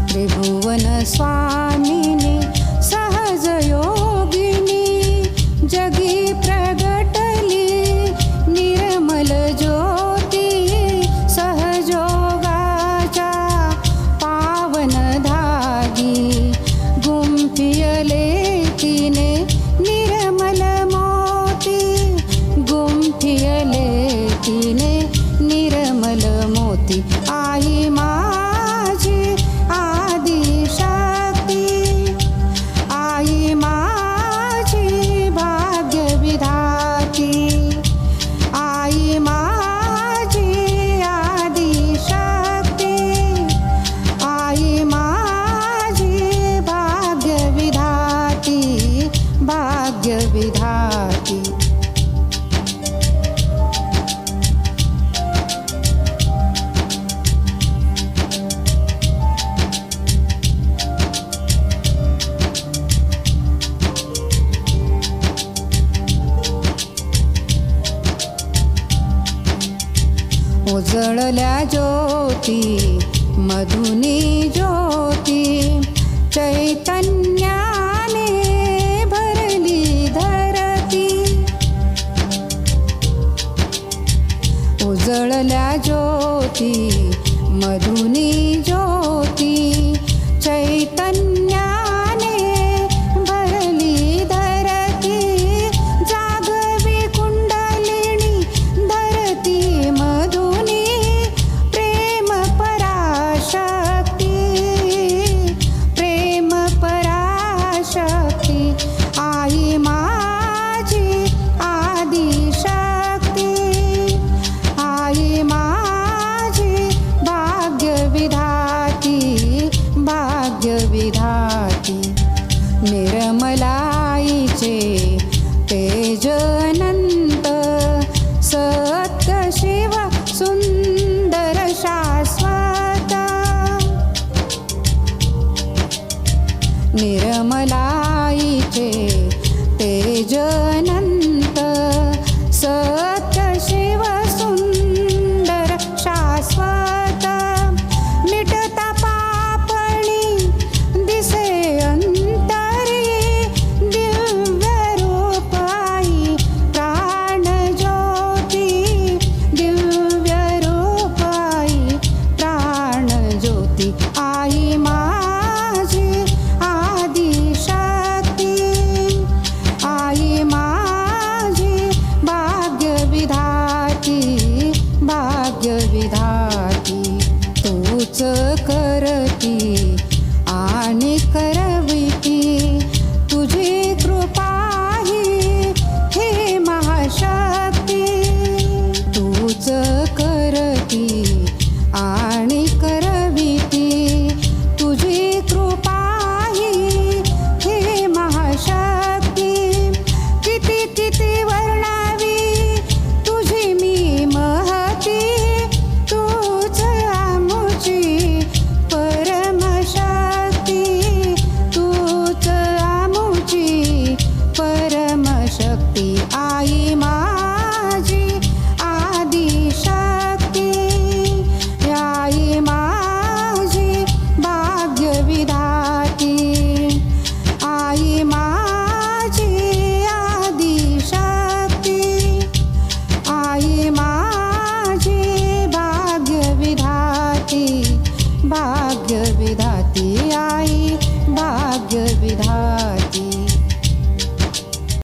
त्रिभुवन स्वामिनी सहज योगिनी जगी प्रगटली निर्मल ज्योती सहजोगाच्या पावन धागी गुंफियले तिने निर्मल मोती गुंफियले तिने निर्मल मोती आई माझी आदिशक्ती आई माझी भाग्यविधाती आई माझी आदिशक्ती आई माझी भाग्यविधाती भाग्यविधाती उजळल्या ज्योती मधुनी ज्योती चैतन्याने भरली धरती उजळल्या ज्योती मधुनी ज्योती चैतन्याने भरली धरती जागवी कुंडलिनी धरती मधुनी प्रेम पराशक्ती आई माझी आदिशक्ती आई माझी भाग्यविधाती भाग्यविधाती निर्मलाईचे तेज अनंत सत्य शिव सुंदर शाश्वत निर्मलाईचे तेज अनंत सत्य शिव सुंदर शाश्वत मिटता पापणी दिसे अंतरी दिव्य रूप आई प्राणज्योती दिव्य रूप आई प्राणज्योती आई माझी आदिशक्ती आई माझी भाग्यविधाती भाग्यविधाती तूच करती आणि कर